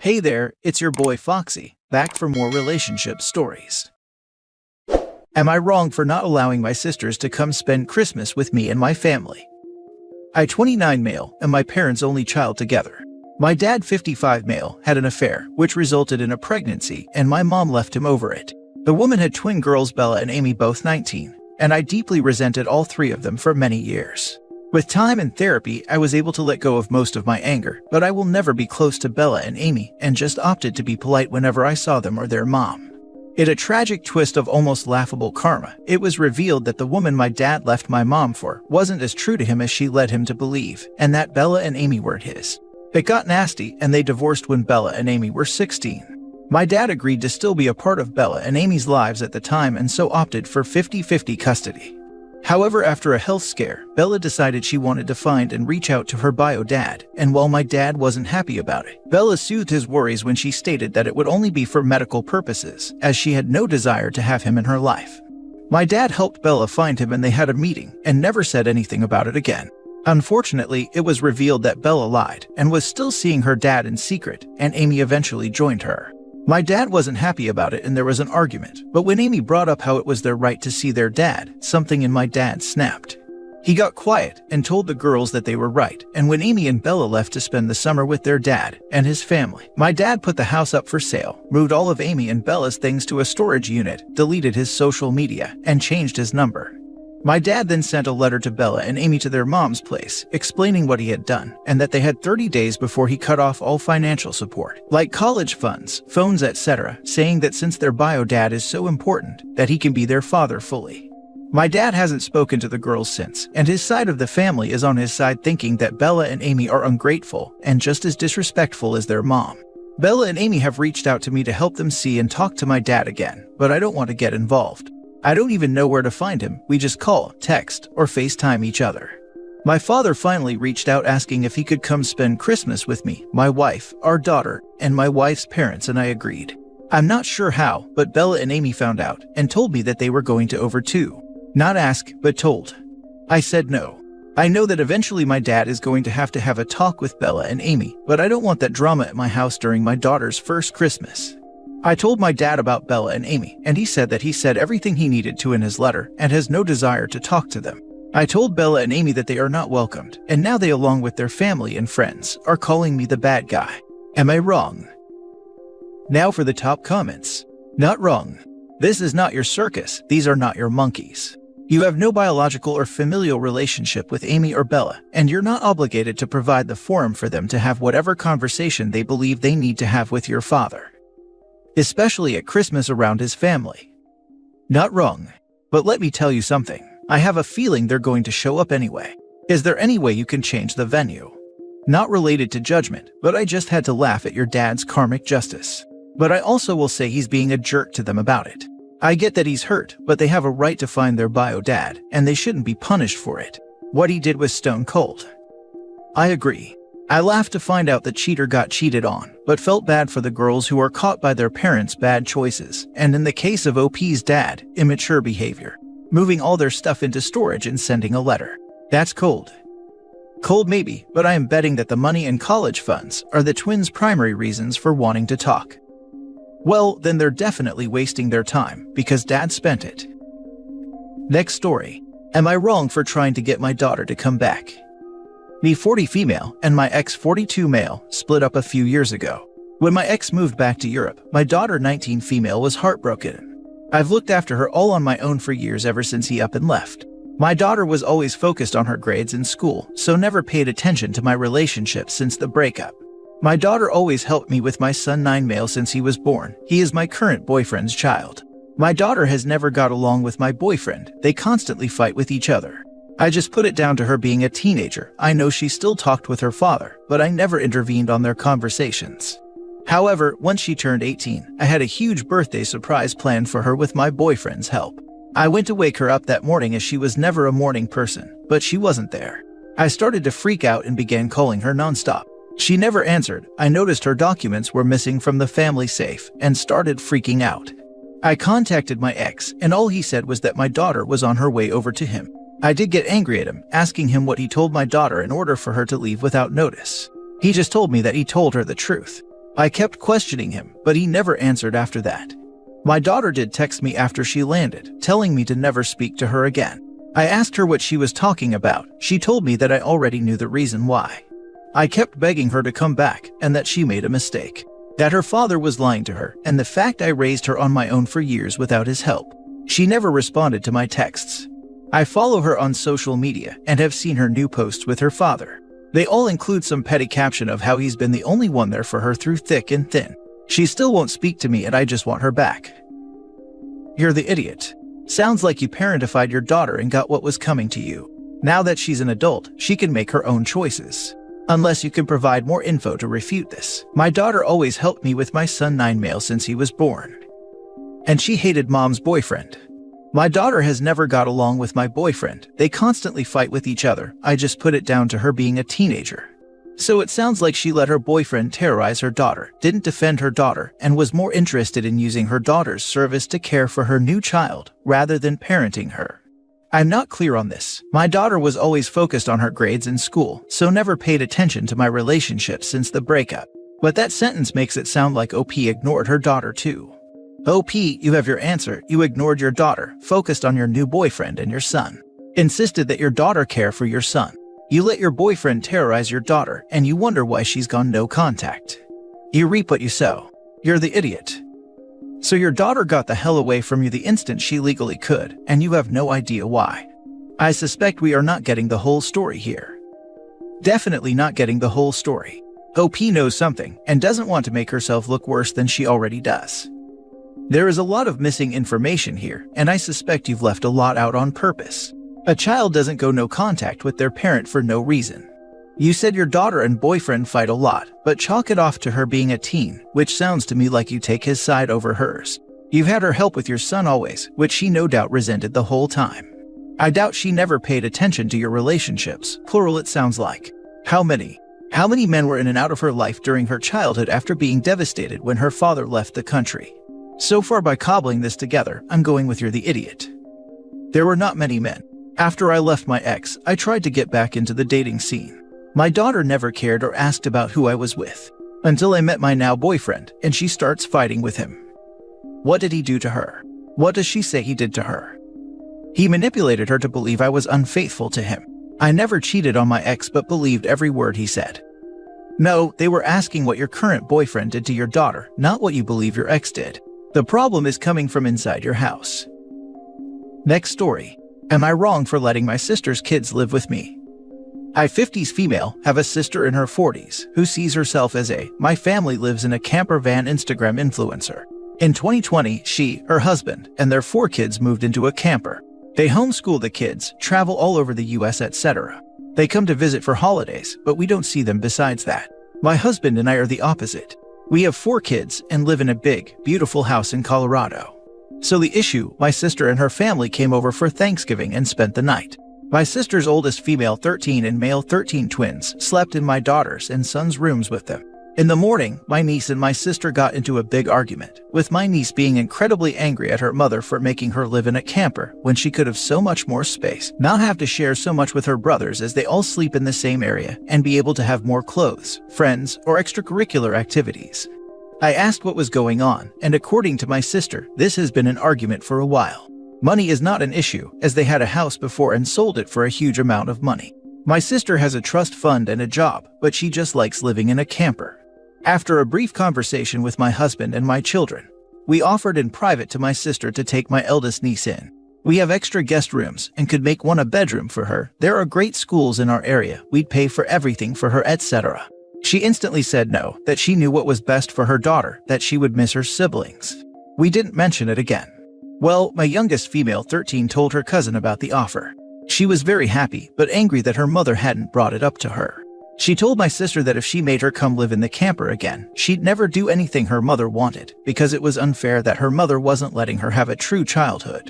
Hey there, it's your boy Foxy, back for more relationship stories. Am I wrong for not allowing my sisters to come spend Christmas with me and my family? I 29 male and my parents' only child together. My dad 55 male had an affair, which resulted in a pregnancy, and my mom left him over it. The woman had twin girls Bella and Amy, both 19, and I deeply resented all three of them for many years. With time and therapy, I was able to let go of most of my anger, but I will never be close to Bella and Amy and just opted to be polite whenever I saw them or their mom. In a tragic twist of almost laughable karma, it was revealed that the woman my dad left my mom for wasn't as true to him as she led him to believe, and that Bella and Amy weren't his. It got nasty, and they divorced when Bella and Amy were 16. My dad agreed to still be a part of Bella and Amy's lives at the time and so opted for 50-50 custody. However, after a health scare, Bella decided she wanted to find and reach out to her bio dad, and while my dad wasn't happy about it, Bella soothed his worries when she stated that it would only be for medical purposes, as she had no desire to have him in her life. My dad helped Bella find him and they had a meeting and never said anything about it again. Unfortunately, it was revealed that Bella lied and was still seeing her dad in secret, and Amy eventually joined her. My dad wasn't happy about it and there was an argument, but when Amy brought up how it was their right to see their dad, something in my dad snapped. He got quiet and told the girls that they were right, and when Amy and Bella left to spend the summer with their dad and his family, my dad put the house up for sale, moved all of Amy and Bella's things to a storage unit, deleted his social media, and changed his number. My dad then sent a letter to Bella and Amy to their mom's place, explaining what he had done, and that they had 30 days before he cut off all financial support, like college funds, phones, etc., saying that since their bio dad is so important, that he can be their father fully. My dad hasn't spoken to the girls since, and his side of the family is on his side thinking that Bella and Amy are ungrateful and just as disrespectful as their mom. Bella and Amy have reached out to me to help them see and talk to my dad again, but I don't want to get involved. I don't even know where to find him, we just call, text, or FaceTime each other. My father finally reached out asking if he could come spend Christmas with me, my wife, our daughter, and my wife's parents, and I agreed. I'm not sure how, but Bella and Amy found out and told me that they were going to over too. Not ask, but told. I said no. I know that eventually my dad is going to have a talk with Bella and Amy, but I don't want that drama at my house during my daughter's first Christmas. I told my dad about Bella and Amy, and he said that he said everything he needed to in his letter and has no desire to talk to them. I told Bella and Amy that they are not welcomed, and now they, along with their family and friends, are calling me the bad guy. Am I wrong? Now for the top comments. Not wrong. This is not your circus, these are not your monkeys. You have no biological or familial relationship with Amy or Bella, and you're not obligated to provide the forum for them to have whatever conversation they believe they need to have with your father, especially at Christmas around his family. Not wrong. But let me tell you something. I have a feeling they're going to show up anyway. Is there any way you can change the venue? Not related to judgment, but I just had to laugh at your dad's karmic justice. But I also will say he's being a jerk to them about it. I get that he's hurt, but they have a right to find their bio dad, and they shouldn't be punished for it. What he did was stone cold. I agree. I laughed to find out the cheater got cheated on, but felt bad for the girls who are caught by their parents' bad choices, and in the case of OP's dad, immature behavior, moving all their stuff into storage and sending a letter. That's cold. Cold maybe, but I am betting that the money and college funds are the twins' primary reasons for wanting to talk. Well, then they're definitely wasting their time, because dad spent it. Next story. Am I wrong for trying to get my daughter to come back? Me 40 female and my ex 42 male split up a few years ago. When my ex moved back to Europe, my daughter 19 female was heartbroken. I've looked after her all on my own for years ever since he up and left. My daughter was always focused on her grades in school, so never paid attention to my relationship since the breakup. My daughter always helped me with my son 9 male since he was born. He is my current boyfriend's child. My daughter has never got along with my boyfriend. They constantly fight with each other. I just put it down to her being a teenager. I know she still talked with her father, but I never intervened on their conversations. However, once she turned 18, I had a huge birthday surprise planned for her with my boyfriend's help. I went to wake her up that morning as she was never a morning person, but she wasn't there. I started to freak out and began calling her nonstop. She never answered. I noticed her documents were missing from the family safe and started freaking out. I contacted my ex, and all he said was that my daughter was on her way over to him. I did get angry at him, asking him what he told my daughter in order for her to leave without notice. He just told me that he told her the truth. I kept questioning him, but he never answered after that. My daughter did text me after she landed, telling me to never speak to her again. I asked her what she was talking about. She told me that I already knew the reason why. I kept begging her to come back and that she made a mistake, that her father was lying to her, and the fact I raised her on my own for years without his help. She never responded to my texts. I follow her on social media and have seen her new posts with her father. They all include some petty caption of how he's been the only one there for her through thick and thin. She still won't speak to me and I just want her back. You're the idiot. Sounds like you parentified your daughter and got what was coming to you. Now that she's an adult, she can make her own choices. Unless you can provide more info to refute this. My daughter always helped me with my son 9 male since he was born. And she hated mom's boyfriend. My daughter has never got along with my boyfriend. They constantly fight with each other. I just put it down to her being a teenager. So it sounds like she let her boyfriend terrorize her daughter, didn't defend her daughter, and was more interested in using her daughter's service to care for her new child, rather than parenting her. I'm not clear on this. My daughter was always focused on her grades in school, so never paid attention to my relationship since the breakup. But that sentence makes it sound like OP ignored her daughter too. OP, you have your answer. You ignored your daughter, focused on your new boyfriend and your son. Insisted that your daughter care for your son. You let your boyfriend terrorize your daughter, and you wonder why she's gone no contact. You reap what you sow. You're the idiot. So your daughter got the hell away from you the instant she legally could, and you have no idea why. I suspect we are not getting the whole story here. Definitely not getting the whole story. OP knows something, and doesn't want to make herself look worse than she already does. There is a lot of missing information here, and I suspect you've left a lot out on purpose. A child doesn't go no contact with their parent for no reason. You said your daughter and boyfriend fight a lot, but chalk it off to her being a teen, which sounds to me like you take his side over hers. You've had her help with your son always, which she no doubt resented the whole time. I doubt she never paid attention to your relationships, plural it sounds like. How many men were in and out of her life during her childhood after being devastated when her father left the country? So far by cobbling this together, I'm going with you're the idiot. There were not many men. After I left my ex, I tried to get back into the dating scene. My daughter never cared or asked about who I was with. Until I met my now boyfriend, and she starts fighting with him. What did he do to her? What does she say he did to her? He manipulated her to believe I was unfaithful to him. I never cheated on my ex but believed every word he said. No, they were asking what your current boyfriend did to your daughter, not what you believe your ex did. The problem is coming from inside your house. Next story. Am I wrong for letting my sister's kids live with me? I 50s female, have a sister in her 40s, who sees herself as my family lives in a camper van Instagram influencer. In 2020, she, her husband, and their 4 kids moved into a camper. They homeschool the kids, travel all over the US, etc. They come to visit for holidays, but we don't see them besides that. My husband and I are the opposite. We have 4 kids and live in a big, beautiful house in Colorado. So the issue, my sister and her family came over for Thanksgiving and spent the night. My sister's oldest female 13 and male 13 twins slept in my daughter's and son's rooms with them. In the morning, my niece and my sister got into a big argument, with my niece being incredibly angry at her mother for making her live in a camper when she could have so much more space, not have to share so much with her brothers as they all sleep in the same area, and be able to have more clothes, friends, or extracurricular activities. I asked what was going on, and according to my sister, this has been an argument for a while. Money is not an issue, as they had a house before and sold it for a huge amount of money. My sister has a trust fund and a job, but she just likes living in a camper. After a brief conversation with my husband and my children, we offered in private to my sister to take my eldest niece in. We have extra guest rooms and could make one a bedroom for her. There are great schools in our area. We'd pay for everything for her, etc. She instantly said no, that she knew what was best for her daughter, that she would miss her siblings. We didn't mention it again. Well, my youngest female 13 told her cousin about the offer. She was very happy, but angry that her mother hadn't brought it up to her. She told my sister that if she made her come live in the camper again, she'd never do anything her mother wanted, because it was unfair that her mother wasn't letting her have a true childhood.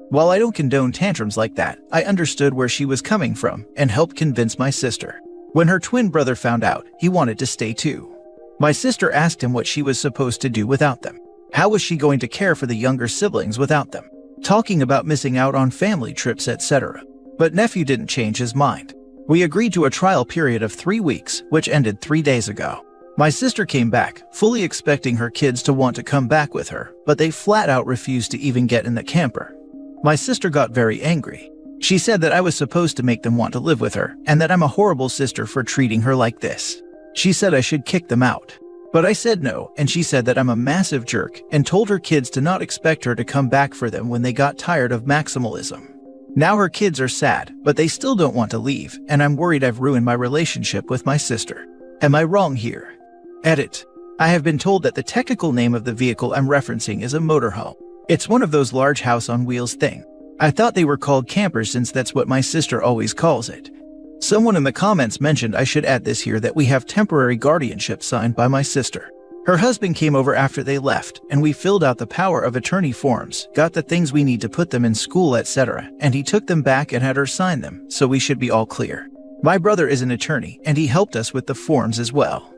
While I don't condone tantrums like that, I understood where she was coming from and helped convince my sister. When her twin brother found out, he wanted to stay too. My sister asked him what she was supposed to do without them. How was she going to care for the younger siblings without them? Talking about missing out on family trips, etc. But nephew didn't change his mind. We agreed to a trial period of 3 weeks, which ended 3 days ago. My sister came back, fully expecting her kids to want to come back with her, but they flat out refused to even get in the camper. My sister got very angry. She said that I was supposed to make them want to live with her, and that I'm a horrible sister for treating her like this. She said I should kick them out. But I said no, and she said that I'm a massive jerk, and told her kids to not expect her to come back for them when they got tired of maximalism. Now her kids are sad, but they still don't want to leave, and I'm worried I've ruined my relationship with my sister. Am I wrong here? Edit. I have been told that the technical name of the vehicle I'm referencing is a motorhome. It's one of those large house on wheels thing. I thought they were called campers since that's what my sister always calls it. Someone in the comments mentioned I should add this here that we have temporary guardianship signed by my sister. Her husband came over after they left, and we filled out the power of attorney forms, got the things we need to put them in school, etc., and he took them back and had her sign them, so we should be all clear. My brother is an attorney, and he helped us with the forms as well.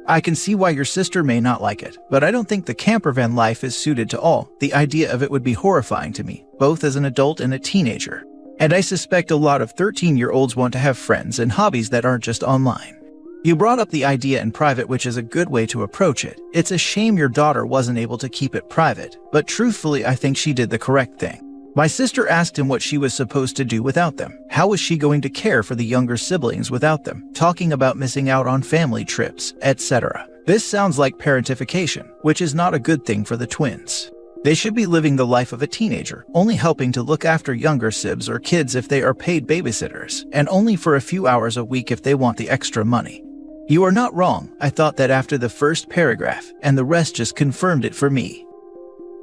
I can see why your sister may not like it, but I don't think the campervan life is suited to all. The idea of it would be horrifying to me, both as an adult and a teenager. And I suspect a lot of 13-year-olds want to have friends and hobbies that aren't just online. You brought up the idea in private, which is a good way to approach it. It's a shame your daughter wasn't able to keep it private, but truthfully I think she did the correct thing. My sister asked him what she was supposed to do without them. How was she going to care for the younger siblings without them? Talking about missing out on family trips, etc. This sounds like parentification, which is not a good thing for the twins. They should be living the life of a teenager, only helping to look after younger sibs or kids if they are paid babysitters, and only for a few hours a week if they want the extra money. You are not wrong. I thought that after the first paragraph, and the rest just confirmed it for me.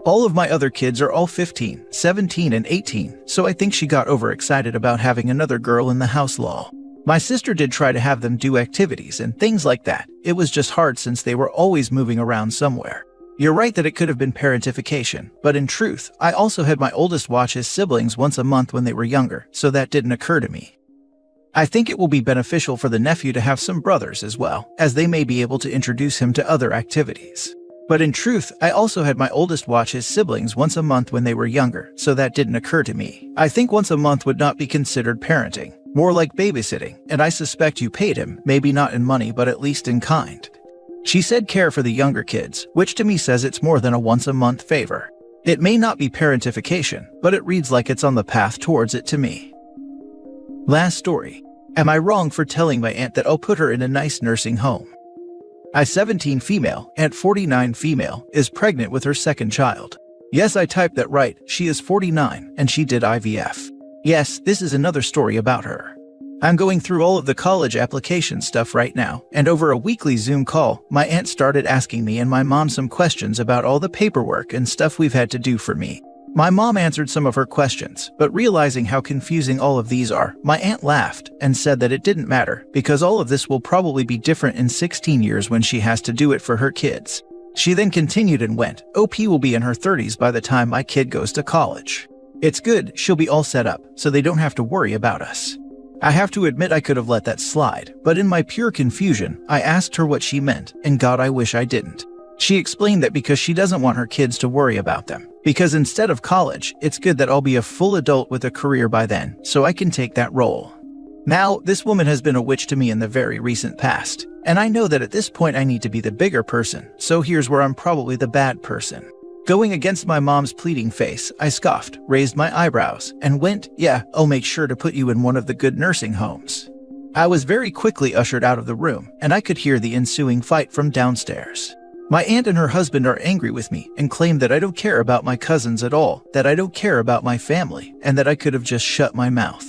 All of my other kids are all 15, 17, and 18, so I think she got overexcited about having another girl in the house. Lol. My sister did try to have them do activities and things like that. It was just hard since they were always moving around somewhere. You're right that it could have been parentification, but in truth, I also had my oldest watch his siblings once a month when they were younger, so that didn't occur to me. I think it will be beneficial for the nephew to have some brothers as well, as they may be able to introduce him to other activities. But in truth, I also had my oldest watch his siblings once a month when they were younger, so that didn't occur to me. I think once a month would not be considered parenting, more like babysitting, and I suspect you paid him, maybe not in money but at least in kind. She said care for the younger kids, which to me says it's more than a once-a-month favor. It may not be parentification, but it reads like it's on the path towards it to me. Last story. Am I wrong for telling my aunt that I'll put her in a nice nursing home? I 17 female, aunt 49 female, is pregnant with her second child. Yes, I typed that right, she is 49, and she did IVF. Yes, this is another story about her. I'm going through all of the college application stuff right now, and over a weekly Zoom call, my aunt started asking me and my mom some questions about all the paperwork and stuff we've had to do for me. My mom answered some of her questions, but realizing how confusing all of these are, my aunt laughed and said that it didn't matter because all of this will probably be different in 16 years when she has to do it for her kids. She then continued and went, OP will be in her 30s by the time my kid goes to college. It's good, she'll be all set up, so they don't have to worry about us. I have to admit I could have let that slide, but in my pure confusion, I asked her what she meant, and God, I wish I didn't. She explained that because she doesn't want her kids to worry about them. Because instead of college, it's good that I'll be a full adult with a career by then, so I can take that role. Now, this woman has been a witch to me in the very recent past, and I know that at this point I need to be the bigger person, so here's where I'm probably the bad person. Going against my mom's pleading face, I scoffed, raised my eyebrows, and went, yeah, I'll make sure to put you in one of the good nursing homes. I was very quickly ushered out of the room, and I could hear the ensuing fight from downstairs. My aunt and her husband are angry with me and claim that I don't care about my cousins at all, that I don't care about my family, and that I could have just shut my mouth.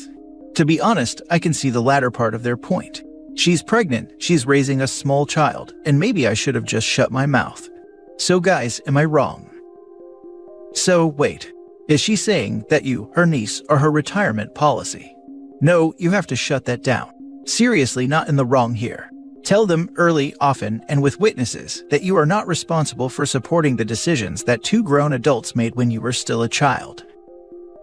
To be honest, I can see the latter part of their point. She's pregnant, she's raising a small child, and maybe I should have just shut my mouth. So guys, am I wrong? So wait, is she saying that you, her niece, are her retirement policy? No, you have to shut that down. Seriously, not in the wrong here. Tell them early, often, and with witnesses that you are not responsible for supporting the decisions that two grown adults made when you were still a child.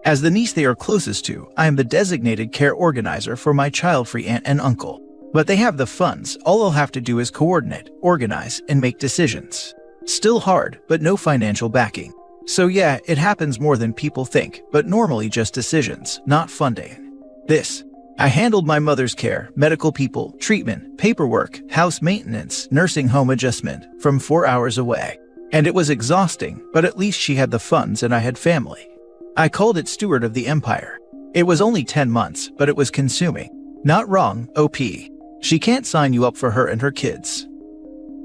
As the niece they are closest to, I am the designated care organizer for my child-free aunt and uncle. But they have the funds, all I'll have to do is coordinate, organize, and make decisions. Still hard, but no financial backing. So yeah, it happens more than people think, but normally just decisions, not funding. This I handled my mother's care, medical people, treatment, paperwork, house maintenance, nursing home adjustment from 4 hours away. And it was exhausting, but at least she had the funds and I had family. I called it steward of the empire. It was only 10 months, but it was consuming. Not wrong, OP. She can't sign you up for her and her kids.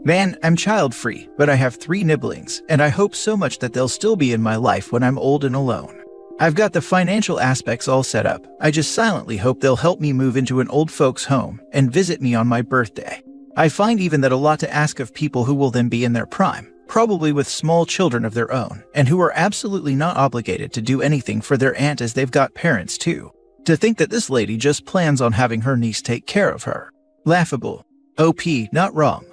Man, I'm child-free, but I have 3 nibblings, and I hope so much that they'll still be in my life when I'm old and alone. I've got the financial aspects all set up. I just silently hope they'll help me move into an old folks' home and visit me on my birthday. I find even that a lot to ask of people who will then be in their prime, probably with small children of their own, and who are absolutely not obligated to do anything for their aunt as they've got parents too. To think that this lady just plans on having her niece take care of her. Laughable. OP, not wrong.